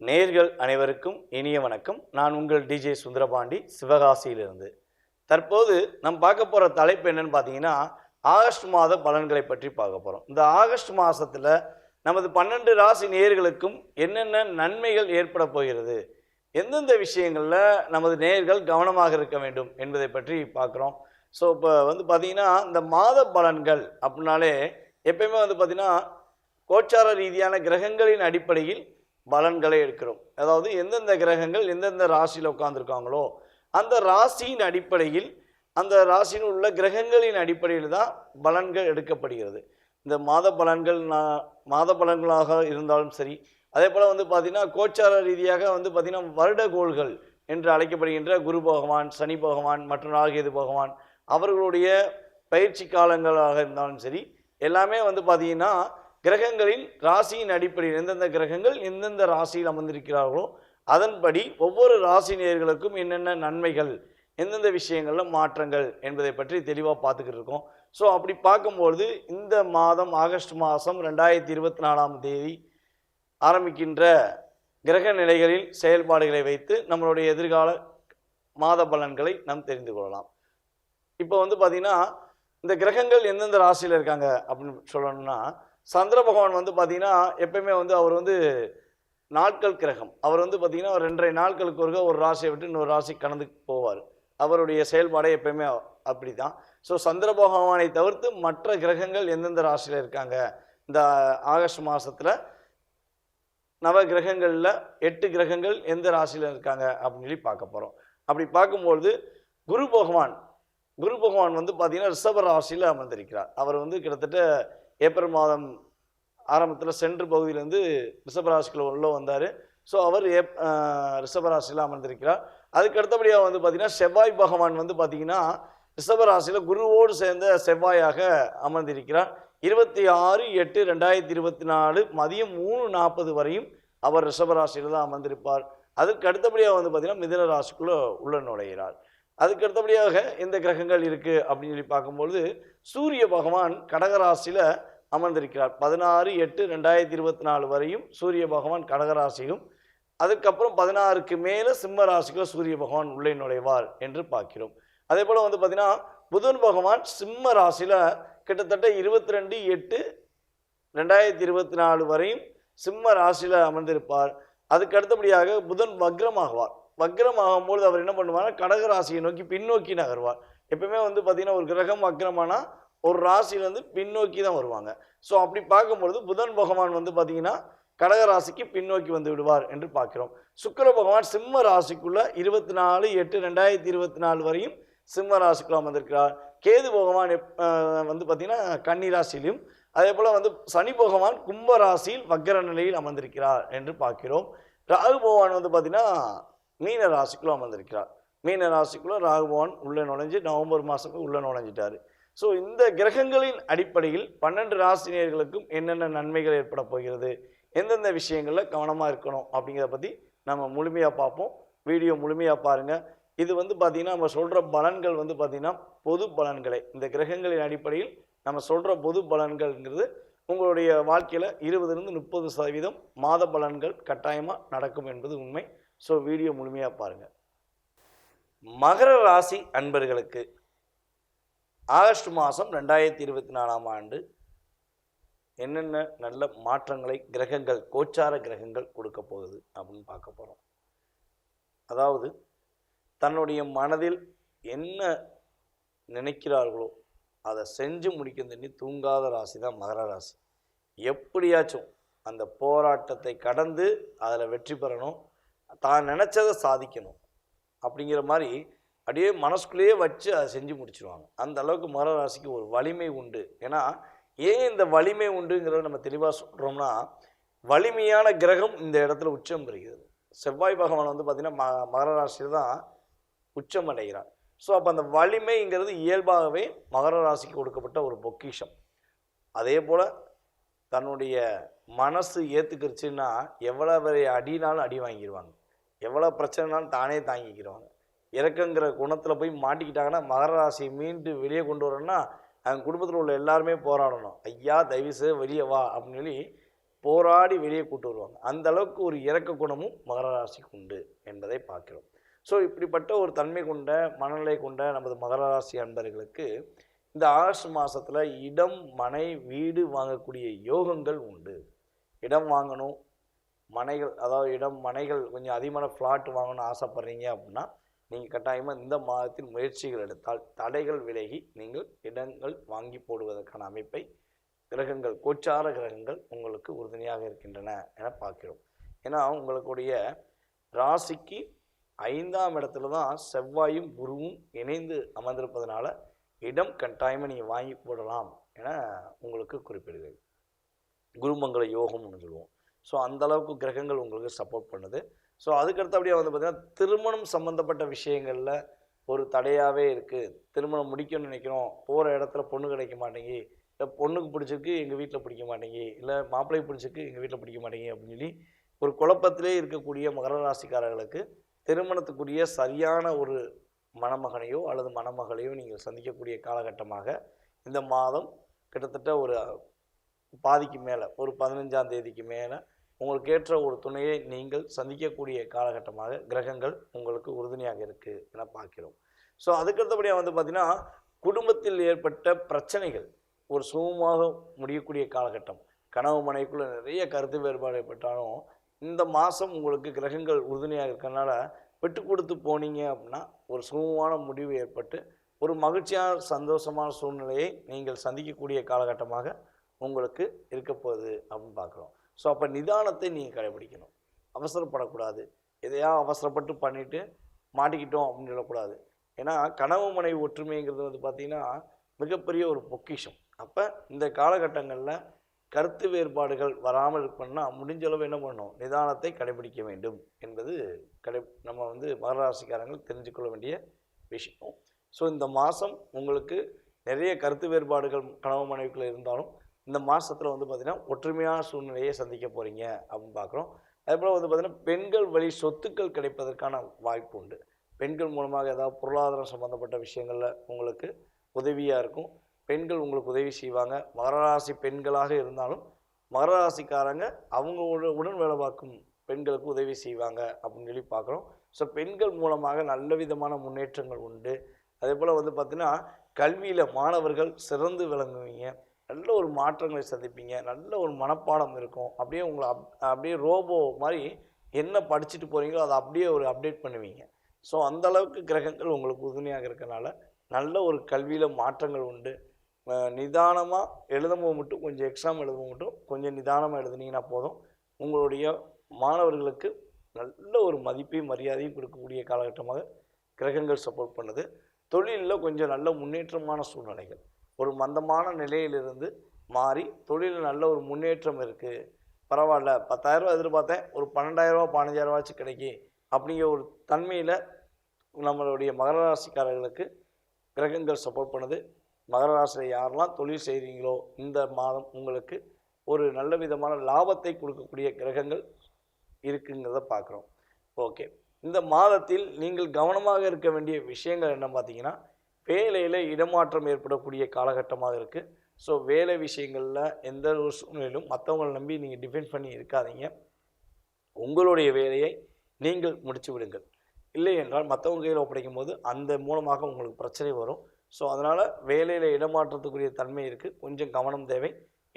நேயர்கள் அனைவருக்கும் இனிய வணக்கம். நான் உங்கள் டிஜே சுந்தரபாண்டி, சிவகாசியிலிருந்து. தற்போது நம்ம பார்க்க போகிற தலைப்பு என்னன்னு பார்த்தீங்கன்னா, ஆகஸ்ட் மாத பலன்களை பற்றி பார்க்க போகிறோம். இந்த ஆகஸ்ட் மாதத்தில் நமது 12 ராசி நேயர்களுக்கும் என்னென்ன நன்மைகள் ஏற்பட போகிறது, எந்தெந்த விஷயங்களில் நமது நேயர்கள் கவனமாக இருக்க வேண்டும் என்பதை பற்றி பார்க்குறோம். ஸோ இப்போ பார்த்தீங்கன்னா, இந்த மாத பலன்கள் அப்படின்னாலே எப்பயுமே பார்த்தீங்கன்னா, கோச்சார ரீதியான கிரகங்களின் அடிப்படையில் பலன்களை எடுக்கிறோம். அதாவது எந்தெந்த கிரகங்கள் எந்தெந்த ராசியில் உட்கார்ந்துருக்காங்களோ அந்த ராசியின் அடிப்படையில், அந்த ராசியில் உள்ள கிரகங்களின் அடிப்படையில் தான் பலன்கள் எடுக்கப்படுகிறது. இந்த மாத பலன்கள் மாத பலன்களாக இருந்தாலும் சரி, அதே போல் பார்த்திங்கன்னா கோச்சார ரீதியாக பார்த்திங்கன்னா வருடகோள்கள் என்று அழைக்கப்படுகின்ற குரு பகவான், சனி பகவான் மற்றும் ராகேது பகவான் அவர்களுடைய பயிற்சி காலங்களாக இருந்தாலும் சரி, எல்லாமே பார்த்திங்கன்னா கிரகங்களின் ராசியின் அடிப்படையில் எந்தெந்த கிரகங்கள் எந்தெந்த ராசியில் அமர்ந்திருக்கிறார்களோ அதன்படி ஒவ்வொரு ராசி நேயர்களுக்கும் என்னென்ன நன்மைகள், எந்தெந்த விஷயங்களில் மாற்றங்கள் என்பதை பற்றி தெளிவாக பார்த்துக்கிட்டு இருக்கோம். ஸோ அப்படி பார்க்கும்பொழுது இந்த மாதம் ஆகஸ்ட் மாதம் 2024 ஆரம்பிக்கின்ற கிரக நிலைகளில் செயல்பாடுகளை வைத்து நம்மளுடைய எதிர்கால மாத பலன்களை நாம் தெரிந்து கொள்ளலாம். இப்போ பார்த்திங்கன்னா இந்த கிரகங்கள் எந்தெந்த ராசியில் இருக்காங்க அப்படின்னு சொல்லணும்னா, சந்திர பகவான் பார்த்தீங்கன்னா எப்பயுமே அவர் நாட்கள் கிரகம். அவர் பார்த்தீங்கன்னா 2.5 நாட்களுக்கு ஒரு ராசியை விட்டு இன்னொரு ராசி கடந்து போவார். அவருடைய செயல்பாடே எப்பயுமே அப்படி தான். ஸோ சந்திர பகவானை தவிர்த்து மற்ற கிரகங்கள் எந்தெந்த ராசியில் இருக்காங்க, இந்த ஆகஸ்ட் மாதத்தில் நவ கிரகங்களில் 8 கிரகங்கள் எந்த ராசியில் இருக்காங்க அப்படின்னு சொல்லி பார்க்க போகிறோம். அப்படி பார்க்கும்பொழுது குரு பகவான் பார்த்தீங்கன்னா ரிஷப ராசியில் அமர்ந்திருக்கிறார். அவர் கிட்டத்தட்ட ஏப்ரல் மாதம் ஆரம்பத்தில் சென்று பகுதியிலேருந்து ரிஷபராசிக்குள்ள உள்ள வந்தார். ஸோ அவர் ரிஷபராசியில் அமர்ந்திருக்கிறார். அதுக்கு அடுத்தபடியாக பார்த்தீங்கன்னா செவ்வாய் பகவான் பார்த்தீங்கன்னா ரிஷபராசியில் குருவோடு சேர்ந்த செவ்வாயாக அமர்ந்திருக்கிறார். 26/8/2024 மதியம் 3:40 வரையும் அவர் ரிஷபராசியில் தான் அமர்ந்திருப்பார். அதுக்கு அடுத்தபடியாக பார்த்தீங்கன்னா மிதுன ராசிக்குள்ளே உள்ள நுழைகிறார். அதுக்கு அடுத்தபடியாக எந்த கிரகங்கள் இருக்குது அப்படின்னு சொல்லி பார்க்கும்பொழுது சூரிய பகவான் கடகராசியில் அமர்ந்திருக்கிறார். 16/8/2024 வரையும் சூரிய பகவான் கடகராசியும், அதுக்கப்புறம் 16க்கு மேலே சிம்ம ராசிக்குள்ள சூரிய பகவான் உள்ளே நுழைவார் என்று பார்க்கிறோம். அதே போல் பார்த்தீங்கன்னா புதன் பகவான் சிம்ம ராசியில் கிட்டத்தட்ட 22/8/2024 வரையும் சிம்ம ராசியில் அமர்ந்திருப்பார். அதுக்கு அடுத்தபடியாக புதன் வக்ரமாகுவார். வக்ரமாகும்போது அவர் என்ன பண்ணுவார்னா கடகராசியை நோக்கி பின்னோக்கி நகர்வார். எப்பவுமே பார்த்தீங்கன்னா ஒரு கிரகம் வக்ரமானா ஒரு ராசியிலேருந்து பின்னோக்கி தான் வருவாங்க. ஸோ அப்படி பார்க்கும்பொழுது புதன் பகவான் பார்த்தீங்கன்னா கடகராசிக்கு பின்னோக்கி வந்து விடுவார் என்று பார்க்கிறோம். சுக்கிர பகவான் சிம்ம ராசிக்குள்ள 24/8/2024 வரையும் சிம்ம ராசிக்குள்ள அமர்ந்திருக்கிறார். கேது பகவான் பார்த்தீங்கன்னா கன்னி ராசியிலும், அதே போல் சனி பகவான் கும்ப ராசியில் வக்ர நிலையில் அமர்ந்திருக்கிறார் என்று பார்க்கிறோம். ராகு பகவான் பார்த்தீங்கன்னா மீன ராசிக்குள்ள அமர்ந்திருக்கிறார். மீன ராசிக்குள்ள ராகு பகவான் உள்ளே நுழைஞ்சு நவம்பர் மாதத்துக்கு உள்ளே நுழைஞ்சிட்டாரு. ஸோ இந்த கிரகங்களின் அடிப்படையில் 12 ராசினியர்களுக்கும் என்னென்ன நன்மைகள் ஏற்பட போகிறது, எந்தெந்த விஷயங்களில் கவனமாக இருக்கணும் அப்படிங்கிறத பற்றி நம்ம முழுமையாக பார்ப்போம். வீடியோ முழுமையாக பாருங்கள். இது பார்த்தீங்கன்னா நம்ம சொல்கிற பலன்கள் பார்த்தீங்கன்னா பொது பலன்களை, இந்த கிரகங்களின் அடிப்படையில் நம்ம சொல்கிற பொது பலன்கள்ங்கிறது உங்களுடைய வாழ்க்கையில் 20-30% மாத பலன்கள் கட்டாயமாக நடக்கும் என்பது உண்மை. ஸோ வீடியோ முழுமையாக பாருங்கள். மகர ராசி அன்பர்களுக்கு ஆகஸ்ட் மாதம் 2024 என்னென்ன நல்ல மாற்றங்களை கிரகங்கள், கோச்சார கிரகங்கள் கொடுக்க போகுது அப்படின்னு பார்க்க போகிறோம். அதாவது தன்னுடைய மனதில் என்ன நினைக்கிறார்களோ அதை செஞ்சு முடிக்க தண்ணி தூங்காத ராசி தான் மகர ராசி. எப்படியாச்சும் அந்த போராட்டத்தை கடந்து அதில் வெற்றி பெறணும், தான் நினச்சதை சாதிக்கணும் அப்படிங்கிற மாதிரி அப்படியே மனசுக்குள்ளேயே வச்சு அதை செஞ்சு முடிச்சிருவாங்க. அந்த அளவுக்கு மகர ராசிக்கு ஒரு வலிமை உண்டு. ஏன்னா ஏன் இந்த வலிமை உண்டுங்கிறத நம்ம தெளிவாக சொல்கிறோம்னா, வலிமையான கிரகம் இந்த இடத்துல உச்சம் பெறுகிறது. செவ்வாய் பகவான் பார்த்திங்கன்னா மகர ராசியில் தான் உச்சம் அடைகிறார். ஸோ அப்போ அந்த வலிமைங்கிறது இயல்பாகவே மகர ராசிக்கு கொடுக்கப்பட்ட ஒரு பொக்கிஷம். அதே போல் தன்னுடைய மனசு ஏற்றுக்கிடுச்சுன்னா எவ்வளோ அடினாலும் அடி வாங்கிடுவாங்க, எவ்வளோ பிரச்சனைனாலும் தானே தாங்கிக்கிறவாங்க. இறக்குங்கிற குணத்தில் போய் மாட்டிக்கிட்டாங்கன்னா மகர ராசியை மீண்டு வெளியே கொண்டு வரணும்னா அவங்க குடும்பத்தில் உள்ள எல்லாருமே போராடணும். ஐயா தயவு செய்து வெளியே வா அப்படின்னு சொல்லி போராடி வெளியே கூட்டு வருவாங்க. அந்த அளவுக்கு ஒரு இரக்க குணமும் மகர ராசிக்கு உண்டு என்பதை பார்க்கிறோம். ஸோ இப்படிப்பட்ட ஒரு தன்மை கொண்ட மனநிலை கொண்ட நமது மகர ராசி அன்பர்களுக்கு இந்த ஆகஸ்ட் மாதத்தில் இடம், மனை, வீடு வாங்கக்கூடிய யோகங்கள் உண்டு. இடம் வாங்கணும், மனைகள், அதாவது இடம் மனைகள் கொஞ்சம் அதிகமான ஃப்ளாட் வாங்கணும்னு ஆசைப்பட்றீங்க அப்படின்னா நீங்கள் கட்டாயமாக இந்த மாதத்தில் முயற்சிகள் எடுத்தால் தடைகள் விலகி நீங்கள் இடங்கள் வாங்கி போடுவதற்கான அமைப்பை கிரகங்கள், கோச்சார கிரகங்கள் உங்களுக்கு உறுதுணையாக இருக்கின்றன என பார்க்கிறோம். ஏன்னா உங்களுடைய ராசிக்கு 5ஆம் இடத்துல தான் செவ்வாயும் குருவும் இணைந்து அமர்ந்திருப்பதனால இடம் கட்டாயமாக நீங்கள் வாங்கி போடலாம் என உங்களுக்கு குறிப்பிடுகிறது. குருமங்கள யோகம்னு சொல்லுவோம். ஸோ அந்த அளவுக்கு கிரகங்கள் உங்களுக்கு சப்போர்ட் பண்ணுது. ஸோ அதுக்கடுத்தபடியாக வந்து பார்த்திங்கன்னா திருமணம் சம்மந்தப்பட்ட விஷயங்களில் ஒரு தடையாகவே இருக்குது. திருமணம் முடிக்கணும்னு நினைக்கிறோம், போகிற இடத்துல பொண்ணு கிடைக்க மாட்டேங்கி, இல்லை பொண்ணுக்கு பிடிச்சிருக்கு எங்கள் வீட்டில் பிடிக்க மாட்டேங்கி, இல்லை மாப்பிள்ளைக்கு பிடிச்சிருக்கு எங்கள் வீட்டில் பிடிக்க மாட்டேங்கி அப்படின்னு சொல்லி ஒரு குழப்பத்திலே இருக்கக்கூடிய மகர ராசிக்காரர்களுக்கு திருமணத்துக்குரிய சரியான ஒரு மணமகனையோ அல்லது மணமகளையோ நீங்கள் சந்திக்கக்கூடிய காலகட்டமாக இந்த மாதம் கிட்டத்தட்ட ஒரு பாதிக்கு மேலே, ஒரு 15ஆம் தேதிக்கு மேலே உங்களுக்கு ஏற்ற ஒரு துணையை நீங்கள் சந்திக்கக்கூடிய காலகட்டமாக கிரகங்கள் உங்களுக்கு உறுதுணையாக இருக்குது என பார்க்கிறோம். ஸோ அதுக்கடுத்தபடியாக வந்து பார்த்திங்கன்னா குடும்பத்தில் ஏற்பட்ட பிரச்சனைகள் ஒரு சுமூகமாக முடியக்கூடிய காலகட்டம். கனவு மனைக்குள்ளே நிறைய கருத்து வேறுபாடு ஏற்பட்டாலும் இந்த மாதம் உங்களுக்கு கிரகங்கள் உறுதுணையாக இருக்கிறதுனால விட்டு கொடுத்து போனீங்க அப்படின்னா ஒரு சுமூகமான முடிவு ஏற்பட்டு ஒரு மகிழ்ச்சியான சந்தோஷமான சூழ்நிலையை நீங்கள் சந்திக்கக்கூடிய காலகட்டமாக உங்களுக்கு இருக்க போகுது அப்படின்னு பார்க்குறோம். ஸோ அப்போ நிதானத்தை நீங்கள் கடைபிடிக்கணும், அவசரப்படக்கூடாது. எதையா அவசரப்பட்டு பண்ணிவிட்டு மாட்டிக்கிட்டோம் அப்படின்னு சொல்லக்கூடாது. ஏன்னா கனவு மனைவி ஒற்றுமைங்கிறது வந்து பார்த்திங்கன்னா மிகப்பெரிய ஒரு பொக்கிஷம். அப்போ இந்த காலகட்டங்களில் கருத்து வேறுபாடுகள் வராமல் இருக்கணும்னா முடிஞ்ச அளவு என்ன பண்ணணும், நிதானத்தை கடைபிடிக்க வேண்டும் என்பது நம்ம வந்து மகர ராசிக்காரங்கள் தெரிஞ்சுக்கொள்ள வேண்டிய விஷயம். ஸோ இந்த மாதம் உங்களுக்கு நிறைய கருத்து வேறுபாடுகள் கனவு மனைவிக்குள்ளே இருந்தாலும் இந்த மாதத்தில் வந்து பார்த்திங்கன்னா ஒற்றுமையான சூழ்நிலையை சந்திக்க போகிறீங்க அப்படின்னு பார்க்குறோம். அதேபோல் வந்து பார்த்திங்கன்னா பெண்கள் வழி சொத்துக்கள் கிடைப்பதற்கான வாய்ப்பு உண்டு. பெண்கள் மூலமாக ஏதாவது பொருளாதாரம் சம்மந்தப்பட்ட விஷயங்களில் உங்களுக்கு உதவியாக இருக்கும். பெண்கள் உங்களுக்கு உதவி செய்வாங்க. மகர ராசி பெண்களாக இருந்தாலும் மகர ராசிக்காரங்க அவங்க உடன் வேலை பார்க்கும் பெண்களுக்கு உதவி செய்வாங்க அப்படின்னு சொல்லி பார்க்குறோம். ஸோ பெண்கள் மூலமாக நல்ல விதமான முன்னேற்றங்கள் உண்டு. அதே போல் வந்து பார்த்திங்கன்னா கல்வியில் மாணவர்கள் சிறந்து விளங்குவீங்க, நல்ல ஒரு மாற்றங்களை சந்திப்பீங்க, நல்ல ஒரு மனப்பாடம் இருக்கும். அப்படியே உங்களை அப்படியே ரோபோ மாதிரி என்ன படிச்சுட்டு போகிறீங்களோ அதை அப்படியே ஒரு அப்டேட் பண்ணுவீங்க. ஸோ அந்தளவுக்கு கிரகங்கள் உங்களுக்கு உறுதுணையாக இருக்கனால நல்ல ஒரு கல்வியில் மாற்றங்கள் உண்டு. நிதானமாக எழுதும்போது மட்டும் கொஞ்சம் எக்ஸாம் எழுதும்போது மட்டும் கொஞ்சம் நிதானமாக எழுதுனீங்கன்னா போதும். உங்களுடைய மாணவர்களுக்கு நல்ல ஒரு மதிப்பையும் மரியாதையும் கொடுக்கக்கூடிய காலகட்டமாக கிரகங்கள் சப்போர்ட் பண்ணுது. தொழிலில் கொஞ்சம் நல்ல முன்னேற்றமான சூழ்நிலைகள், ஒரு மந்தமான நிலையிலிருந்து மாறி தொழிலில் நல்ல ஒரு முன்னேற்றம் இருக்குது. பரவாயில்ல, 10,000 எதிர்பார்த்தேன், ஒரு 12,000 15,000 கிடைக்கி அப்படிங்கிற ஒரு தன்மையில் நம்மளுடைய மகர ராசிக்காரர்களுக்கு கிரகங்கள் சப்போர்ட் பண்ணுது. மகர ராசியில் யாரெல்லாம் தொழில் செய்கிறீங்களோ இந்த மாதம் உங்களுக்கு ஒரு நல்ல விதமான லாபத்தை கொடுக்கக்கூடிய கிரகங்கள் இருக்குங்கிறத பார்க்குறோம். ஓகே, இந்த மாதத்தில் நீங்கள் கவனமாக இருக்க வேண்டிய விஷயங்கள் என்ன பார்த்தீங்கன்னா வேலையில் இடமாற்றம் ஏற்படக்கூடிய காலகட்டமாக இருக்குது. ஸோ வேலை விஷயங்களில் எந்த ஒரு சூழ்நிலையிலும் மற்றவங்களை நம்பி நீங்கள் டிபெண்ட் பண்ணி இருக்காதீங்க. உங்களுடைய வேலையை நீங்கள் முடித்து விடுங்கள். இல்லை என்றால் மற்றவங்க கையில் ஒப்படைக்கும் போது அந்த மூலமாக உங்களுக்கு பிரச்சனை வரும். ஸோ அதனால் வேலையில் இடமாற்றத்துக்குரிய தன்மை இருக்குது, கொஞ்சம் கவனம் தேவை.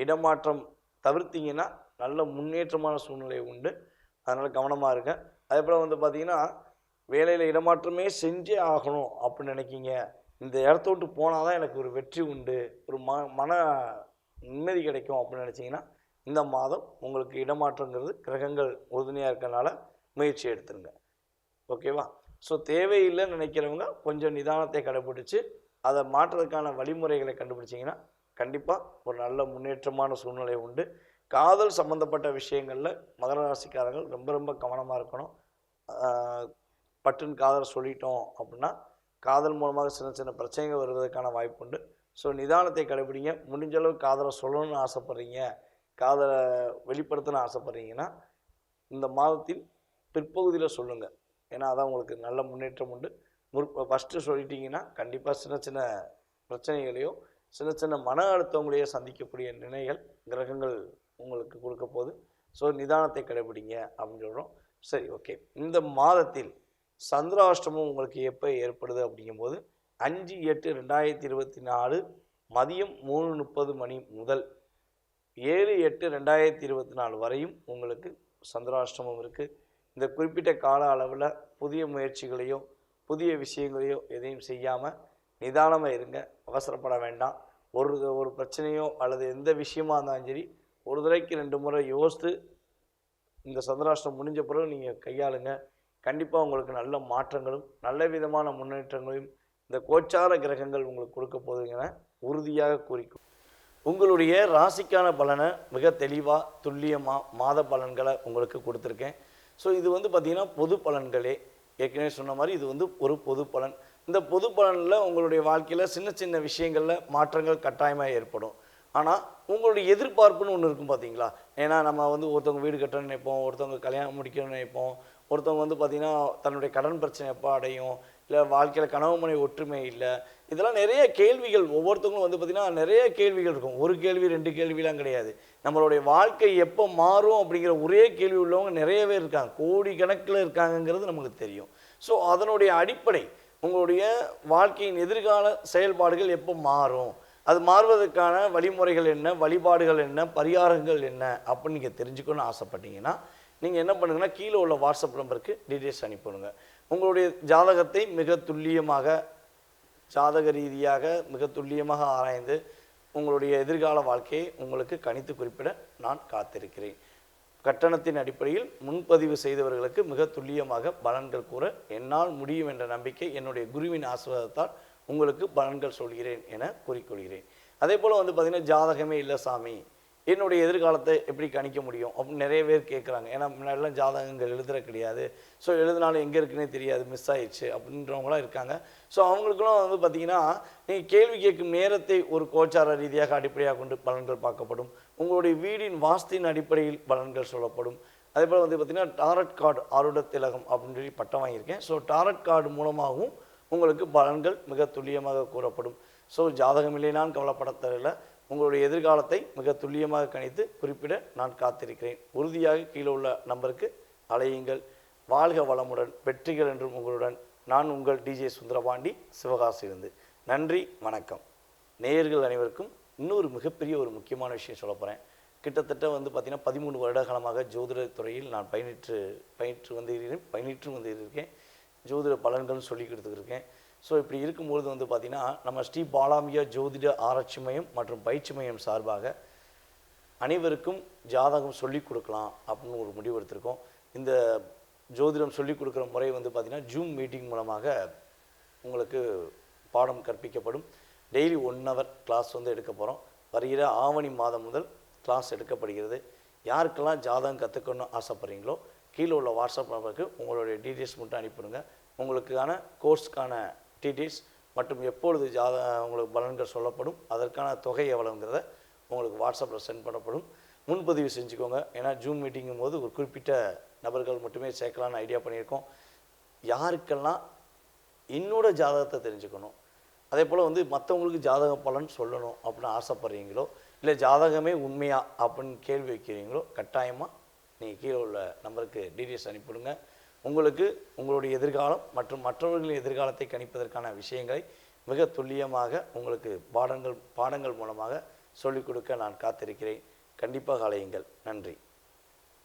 இடமாற்றம் தவிர்த்திங்கன்னா நல்ல முன்னேற்றமான சூழ்நிலை உண்டு. அதனால் கவனமாக இருங்க. அதே போல் வந்து பார்த்திங்கன்னா வேலையில் இடமாற்றமே செஞ்சே ஆகணும் அப்படின்னு நினைக்கிங்க, இந்த இடத்த விட்டு போனால் தான் எனக்கு ஒரு வெற்றி உண்டு, ஒரு மன நிம்மதி கிடைக்கும் அப்படின்னு நினச்சிங்கன்னா இந்த மாதம் உங்களுக்கு இடமாற்றங்கிறது கிரகங்கள் உறுதுணையாக இருக்கனால முயற்சி எடுத்துருங்க. ஓகேவா? ஸோ தேவையில்லைன்னு நினைக்கிறவங்க கொஞ்சம் நிதானத்தை கடைபிடிச்சு அதை மாற்றுறதுக்கான வழிமுறைகளை கண்டுபிடிச்சிங்கன்னா கண்டிப்பாக ஒரு நல்ல முன்னேற்றமான சூழ்நிலை உண்டு. காதல் சம்மந்தப்பட்ட விஷயங்களில் மகர ராசிக்காரர்கள் ரொம்ப ரொம்ப கவனமாக இருக்கணும். பட்டுன்னு காதலை சொல்லிட்டோம் அப்படின்னா காதல் மூலமாக சின்ன சின்ன பிரச்சனைகள் வருவதற்கான வாய்ப்பு உண்டு. ஸோ நிதானத்தை கடைபிடிங்க. முடிஞ்சளவு காதலை சொல்லணும்னு ஆசைப்பட்றீங்க, காதலை வெளிப்படுத்தணும்னு ஆசைப்பட்றீங்கன்னா இந்த மாதத்தில் பிற்பகுதியில் சொல்லுங்கள். ஏன்னா அதான் உங்களுக்கு நல்ல முன்னேற்றம் உண்டு. ஃபஸ்ட்டு சொல்லிட்டீங்கன்னா கண்டிப்பாக சின்ன சின்ன பிரச்சனைகளையோ சின்ன சின்ன மன அழுத்தங்களையோ சந்திக்கக்கூடிய நிலைகள் கிரகங்கள் உங்களுக்கு கொடுக்க போகுது. ஸோ நிதானத்தை கடைபிடிங்க அப்படின்னு சொல்கிறோம். சரி, ஓகே. இந்த மாதத்தில் சந்திராஷ்டமம் உங்களுக்கு எப்போ ஏற்படுது அப்படிங்கும்போது 5/8/2024 மதியம் 3:30 மணி முதல் 7/8/2024 வரையும் உங்களுக்கு சந்திராஷ்டமம் இருக்குது. இந்த குறிப்பிட்ட கால அளவில் புதிய முயற்சிகளையோ புதிய விஷயங்களையோ எதையும் செய்யாமல் நிதானமாக இருங்க. அவசரப்பட வேண்டாம். ஒரு பிரச்சனையோ அல்லது எந்த விஷயமா இருந்தாலும் சரி, ஒரு தடவைக்கு 2 முறை யோசித்து இந்த சந்திராஷ்டமம் முடிஞ்ச பிறகு நீங்கள் கையாளுங்க. கண்டிப்பாக உங்களுக்கு நல்ல மாற்றங்களும் நல்ல விதமான முன்னேற்றங்களையும் இந்த கோச்சார கிரகங்கள் உங்களுக்கு கொடுக்க போகுதுங்க உறுதியாக கூறிக்கும். உங்களுடைய ராசிக்கான பலனை மிக தெளிவாக துல்லியமாக மாத பலன்களை உங்களுக்கு கொடுத்துருக்கேன். ஸோ இது வந்து பார்த்திங்கன்னா பொது பலன்களே. ஏற்கனவே சொன்ன மாதிரி இது வந்து ஒரு பொது பலன். இந்த பொது பலனில் உங்களுடைய வாழ்க்கையில் சின்ன சின்ன விஷயங்களில் மாற்றங்கள் கட்டாயமாக ஏற்படும். ஆனால் உங்களுடைய எதிர்பார்ப்புன்னு ஒன்று இருக்கும் பார்த்தீங்களா? ஏன்னா நம்ம வந்து ஒருத்தவங்க வீடு கட்டணும்னு நினைப்போம், ஒருத்தவங்க கல்யாணம் முடிக்கணும்னு நினைப்போம், ஒருத்தவங்க வந்து பார்த்திங்கன்னா தன்னுடைய கடன் பிரச்சனை எப்போ அடையும், இல்லை வாழ்க்கையில் கணவன் மனைவி ஒற்றுமை இல்லை, இதெல்லாம் நிறைய கேள்விகள். ஒவ்வொருத்தவங்களும் வந்து பார்த்திங்கன்னா நிறைய கேள்விகள் இருக்கும். ஒரு கேள்வி 2 கேள்விலாம் கிடையாது. நம்மளுடைய வாழ்க்கை எப்போ மாறும் அப்படிங்கிற ஒரே கேள்வி உள்ளவங்க நிறையவே இருக்காங்க. கோடிக்கணக்கில் இருக்காங்கங்கிறது நமக்கு தெரியும். ஸோ அதனுடைய அடிப்படை உங்களுடைய வாழ்க்கையின் எதிர்கால செயல்பாடுகள் எப்போ மாறும், அது மாறுவதற்கான வழிமுறைகள் என்ன, வழிபாடுகள் என்ன, பரிகாரங்கள் என்ன அப்படின்னு நீங்கள் தெரிஞ்சுக்கணும்னு ஆசைப்பட்டீங்கன்னா நீங்கள் என்ன பண்ணுங்கன்னா கீழே உள்ள வாட்ஸ்அப் நம்பருக்கு டீட்டெயில்ஸ் அனுப்பிவிடுங்க. உங்களுடைய ஜாதகத்தை மிக துல்லியமாக ஜாதக ரீதியாக மிக துல்லியமாக ஆராய்ந்து உங்களுடைய எதிர்கால வாழ்க்கையை உங்களுக்கு கணித்து குறிப்பிட நான் காத்திருக்கிறேன். கட்டணத்தின் அடிப்படையில் முன்பதிவு செய்தவர்களுக்கு மிக துல்லியமாக பலன்கள் கூற என்னால் முடியும் என்ற நம்பிக்கை, என்னுடைய குருவின் ஆசீர்வாதத்தால் உங்களுக்கு பலன்கள் சொல்கிறேன் என கூறிக்கொள்கிறேன். அதே போல் வந்து பார்த்திங்கன்னா ஜாதகமே இல்லை சாமி, என்னுடைய எதிர்காலத்தை எப்படி கணிக்க முடியும் அப்படின்னு நிறைய பேர் கேட்குறாங்க. ஏன்னா முன்னாடிலாம் ஜாதகங்கள் எழுதுற கிடையாது. ஸோ எழுதினாலும் எங்கே இருக்குன்னே தெரியாது, மிஸ் ஆயிடுச்சு அப்படின்றவங்களாம் இருக்காங்க. ஸோ அவங்களுக்குலாம் வந்து பார்த்திங்கன்னா நீங்கள் கேள்வி கேட்கும் நேரத்தை ஒரு கோச்சார ரீதியாக அடிப்படையாக கொண்டு பலன்கள் பார்க்கப்படும். உங்களுடைய வீடின் வாஸ்தின் அடிப்படையில் பலன்கள் சொல்லப்படும். அதே போல் வந்து பார்த்திங்கன்னா டாரட் கார்டு ஆருட திலகம் அப்படின்னு சொல்லி பட்டம் வாங்கியிருக்கேன். ஸோ டாரட் கார்டு மூலமாகவும் உங்களுக்கு பலன்கள் மிக துல்லியமாக கூறப்படும். ஸோ ஜாதகம் இல்லைனான்னு கவலைப்பட தேவையில்லை. உங்களுடைய எதிர்காலத்தை மிக துல்லியமாக கணித்து குறிப்பிட நான் காத்திருக்கிறேன். உறுதியாக கீழே உள்ள நம்பருக்கு அலையுங்கள். வாழ்க வளமுடன், வெற்றிகள் என்றும் உங்களுடன். நான் உங்கள் டிஜே சுந்தரபாண்டி, சிவகாசியிலிருந்து. நன்றி, வணக்கம். நேயர்கள் அனைவருக்கும் இன்னொரு மிகப்பெரிய ஒரு முக்கியமான விஷயம் சொல்ல போகிறேன். கிட்டத்தட்ட வந்து பார்த்திங்கன்னா 13 வருட காலமாக ஜோதிட துறையில் நான் பயின்று வந்திருக்கேன். ஜோதிட பலன்கள் சொல்லி கொடுத்துருக்கேன். ஸோ இப்படி இருக்கும்பொழுது வந்து பார்த்திங்கன்னா நம்ம ஸ்ரீ பாலாம்பிகா ஜோதிட ஆராய்ச்சி மையம் மற்றும் பயிற்சி மையம் சார்பாக அனைவருக்கும் ஜாதகம் சொல்லிக் கொடுக்கலாம் அப்படின்னு ஒரு முடிவு எடுத்திருக்கோம். இந்த ஜோதிடம் சொல்லிக் கொடுக்குற முறை வந்து பார்த்திங்கன்னா ஜூம் மீட்டிங் மூலமாக உங்களுக்கு பாடம் கற்பிக்கப்படும். டெய்லி 1 hour கிளாஸ் வந்து எடுக்க போகிறோம். வருகிற ஆவணி மாதம் முதல் கிளாஸ் எடுக்கப்படுகிறது. யாருக்கெல்லாம் ஜாதகம் கற்றுக்கணும்னு ஆசைப்பட்றீங்களோ கீழே உள்ள வாட்ஸ்அப் நம்பருக்கு உங்களுடைய டீட்டெயில்ஸ் மட்டும் அனுப்பிவிடுங்க. உங்களுக்கான கோர்ஸ்க்கான டீட்டெயில்ஸ் மற்றும் எப்பொழுது உங்களுக்கு பலன்கள் சொல்லப்படும், அதற்கான தொகை எவ்வளோங்கிறத உங்களுக்கு வாட்ஸ்அப்பில் சென்ட் பண்ணப்படும். முன்பதிவு செஞ்சுக்கோங்க. ஏன்னா ஜூம் மீட்டிங்கும் போது ஒரு குறிப்பிட்ட நபர்கள் மட்டுமே சேர்க்கலான்னு ஐடியா பண்ணியிருக்கோம். யாருக்கெல்லாம் என்னோட ஜாதகத்தை தெரிஞ்சுக்கணும், அதே போல் வந்து மற்றவங்களுக்கு ஜாதக பலன் சொல்லணும் அப்படின்னு ஆசைப்பட்றீங்களோ, இல்லை ஜாதகமே உண்மையா அப்படின்னு கேள்வி வைக்கிறீங்களோ, கட்டாயமாக நீங்கள் கீழே உள்ள நம்பருக்கு டீட்டெயில்ஸ் அனுப்பிவிடுங்க. உங்களுக்கு உங்களுடைய எதிர்காலம் மற்றும் மற்றவர்களின் எதிர்காலத்தை கணிப்பதற்கான விஷயங்களை மிக துல்லியமாக உங்களுக்கு பாடங்கள் மூலமாக சொல்லிக் கொடுக்க நான் காத்திருக்கிறேன். கண்டிப்பாக அலையுங்கள். நன்றி.